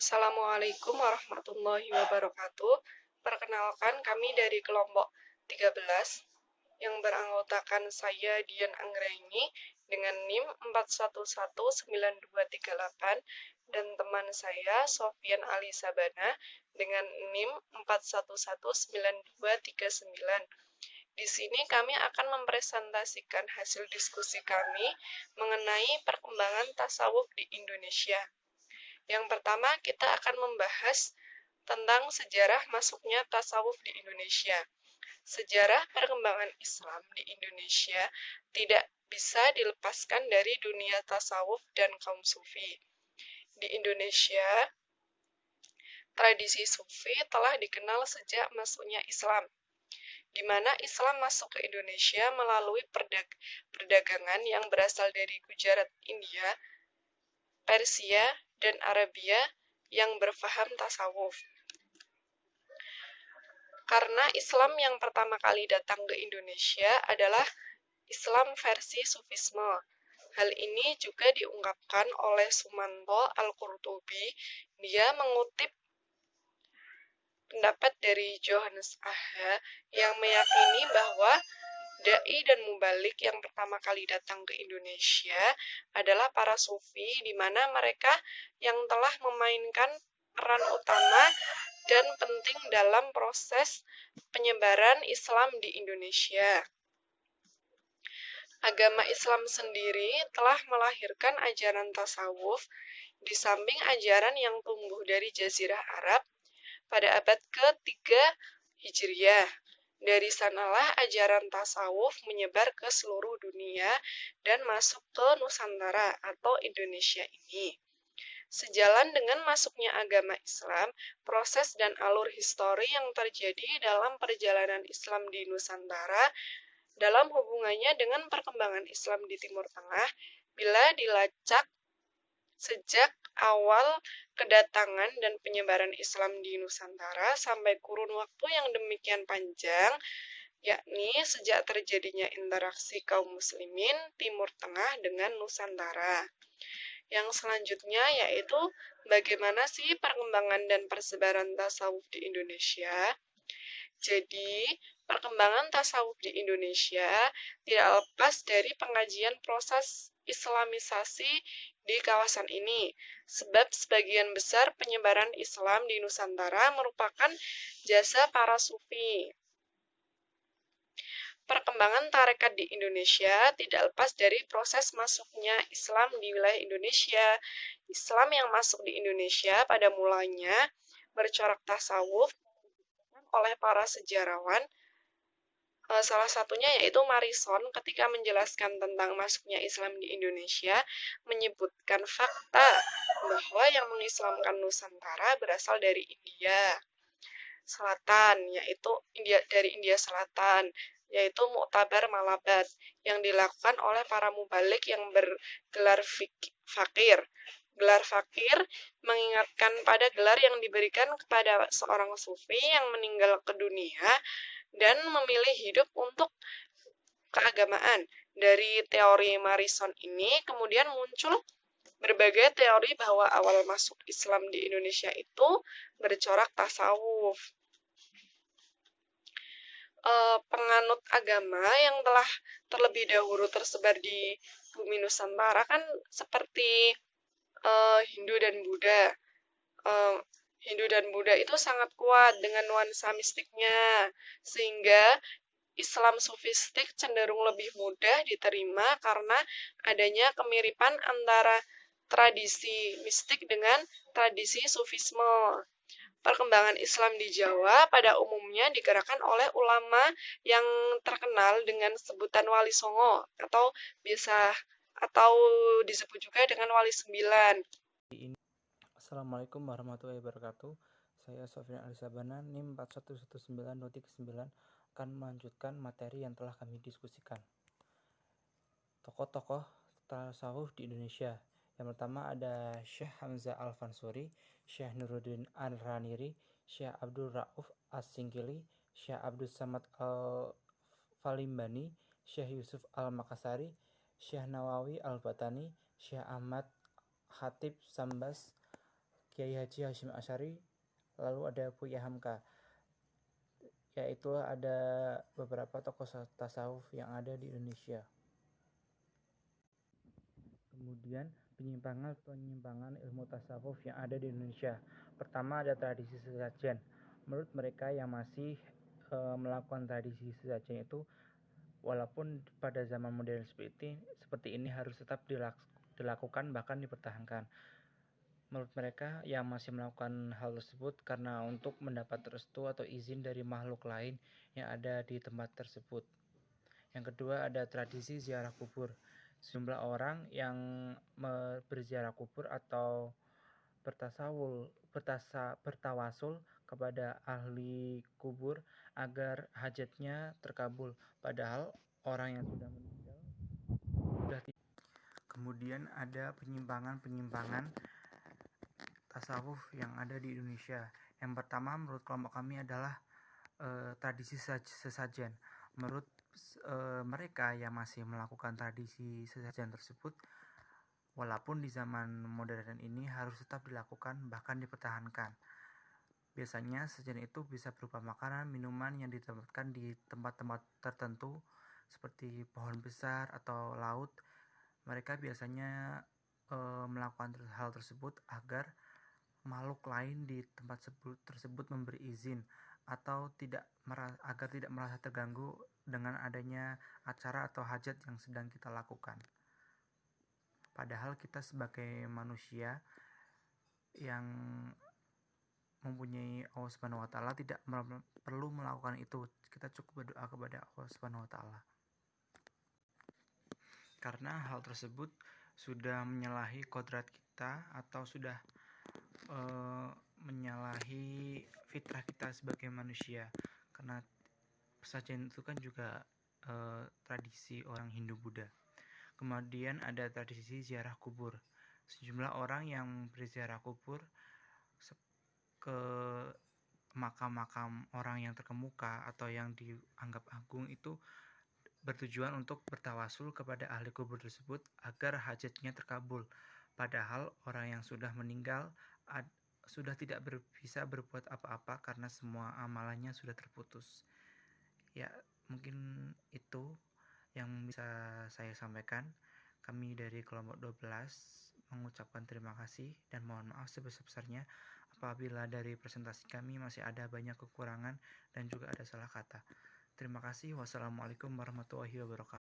Assalamualaikum warahmatullahi wabarakatuh. Perkenalkan, kami dari kelompok 13 yang beranggotakan saya Dian Anggraini dengan NIM 4119238 dan teman saya Sofian Ali Sabana dengan NIM 4119239. Di sini kami akan mempresentasikan hasil diskusi kami mengenai perkembangan tasawuf di Indonesia. Yang pertama, kita akan membahas tentang sejarah masuknya tasawuf di Indonesia. Sejarah perkembangan Islam di Indonesia tidak bisa dilepaskan dari dunia tasawuf dan kaum sufi. Di Indonesia, tradisi sufi telah dikenal sejak masuknya Islam, di mana Islam masuk ke Indonesia melalui perdagangan yang berasal dari Gujarat, India, Persia, dan Arabia yang berfaham tasawuf. Karena Islam yang pertama kali datang ke Indonesia adalah Islam versi Sufisme. Hal ini juga diungkapkan oleh Sumanto Al-Qurtubi. Dia mengutip pendapat dari Johannes Aha yang meyakini bahwa dai dan mubalik yang pertama kali datang ke Indonesia adalah para sufi, di mana mereka yang telah memainkan peran utama dan penting dalam proses penyebaran Islam di Indonesia. Agama Islam sendiri telah melahirkan ajaran tasawuf di samping ajaran yang tumbuh dari Jazirah Arab pada abad ke-3 Hijriah. Dari sanalah ajaran tasawuf menyebar ke seluruh dunia dan masuk ke Nusantara atau Indonesia ini. Sejalan dengan masuknya agama Islam, proses dan alur histori yang terjadi dalam perjalanan Islam di Nusantara dalam hubungannya dengan perkembangan Islam di Timur Tengah, bila dilacak sejak awal kedatangan dan penyebaran Islam di Nusantara sampai kurun waktu yang demikian panjang, yakni sejak terjadinya interaksi kaum muslimin Timur Tengah dengan Nusantara. Yang selanjutnya yaitu bagaimana sih perkembangan dan persebaran tasawuf di Indonesia. Jadi, perkembangan tasawuf di Indonesia tidak lepas dari pengajian proses Islamisasi di kawasan ini, sebab sebagian besar penyebaran Islam di Nusantara merupakan jasa para sufi. Perkembangan tarekat di Indonesia tidak lepas dari proses masuknya Islam di wilayah Indonesia. Islam yang masuk di Indonesia pada mulanya bercorak tasawuf oleh para sejarawan, salah satunya yaitu Marison ketika menjelaskan tentang masuknya Islam di Indonesia menyebutkan fakta bahwa yang mengislamkan Nusantara berasal dari India Selatan, yaitu dari India Selatan, yaitu Muktabar Malabat yang dilakukan oleh para mubalik yang bergelar fakir. Gelar fakir mengingatkan pada gelar yang diberikan kepada seorang sufi yang meninggal ke dunia dan memilih hidup untuk keagamaan. Dari teori Marison ini kemudian muncul berbagai teori bahwa awal masuk Islam di Indonesia itu bercorak tasawuf. Penganut agama yang telah terlebih dahulu tersebar di bumi Nusantara kan seperti Hindu dan Buddha. Hindu dan Buddha itu sangat kuat dengan nuansa mistiknya, sehingga Islam sufistik cenderung lebih mudah diterima karena adanya kemiripan antara tradisi mistik dengan tradisi sufisme. Perkembangan Islam di Jawa pada umumnya digerakkan oleh ulama yang terkenal dengan sebutan Wali Songo atau disebut juga dengan Wali Sembilan. Assalamualaikum warahmatullahi wabarakatuh. Saya Sofian Ali Sabana, NIM 4119239 akan melanjutkan materi yang telah kami diskusikan. Tokoh-tokoh tasawuf di Indonesia. Yang pertama ada Syekh Hamzah Al-Fansuri, Syekh Nuruddin Al-Raniri, Syekh Abdul Rauf As-Singkili, Syekh Abdul Samad Al-Falimbani, Syekh Yusuf Al-Makassari, Syekh Nawawi Al-Batani, Syekh Ahmad Khatib Sambas, Kiai Haji Hashim Asy'ari, lalu ada Buya Hamka. Yaitu ada beberapa tokoh tasawuf yang ada di Indonesia. Kemudian penyimpangan ilmu tasawuf yang ada di Indonesia. Pertama ada tradisi sesajen. Menurut mereka yang masih melakukan tradisi sesajen itu, walaupun pada zaman modern seperti ini harus tetap dilakukan bahkan dipertahankan. Menurut mereka yang masih melakukan hal tersebut karena untuk mendapat restu atau izin dari makhluk lain yang ada di tempat tersebut. Yang kedua ada tradisi ziarah kubur. Sejumlah orang yang berziarah kubur atau bertawasul kepada ahli kubur agar hajatnya terkabul, padahal orang yang sudah meninggal sudah tidak. Kemudian ada penyimpangan tasawuf yang ada di Indonesia. Yang pertama menurut kelompok kami adalah tradisi sesajen. Menurut mereka yang masih melakukan tradisi sesajen tersebut, walaupun di zaman modern ini harus tetap dilakukan bahkan dipertahankan. Biasanya sesajen itu bisa berupa makanan, minuman yang ditempatkan di tempat-tempat tertentu seperti pohon besar atau laut. Mereka biasanya melakukan hal tersebut agar makhluk lain di tempat tersebut memberi izin atau agar tidak merasa terganggu dengan adanya acara atau hajat yang sedang kita lakukan. Padahal kita sebagai manusia yang mempunyai Allah Subhanahu wa taala tidak perlu melakukan itu. Kita cukup berdoa kepada Allah Subhanahu wa taala. Karena hal tersebut sudah menyalahi kodrat kita atau sudah menyalahi fitrah kita sebagai manusia. Karena sesajen itu kan juga tradisi orang Hindu Buddha. Kemudian ada tradisi ziarah kubur. Sejumlah orang yang berziarah kubur ke makam-makam orang yang terkemuka atau yang dianggap agung itu bertujuan untuk bertawasul kepada ahli kubur tersebut agar hajatnya terkabul. Padahal orang yang sudah meninggal sudah tidak bisa berbuat apa-apa karena semua amalannya sudah terputus. Ya, mungkin itu yang bisa saya sampaikan. Kami dari kelompok 12 mengucapkan terima kasih dan mohon maaf sebesar-besarnya apabila dari presentasi kami masih ada banyak kekurangan dan juga ada salah kata. Terima kasih. Wassalamualaikum warahmatullahi wabarakatuh.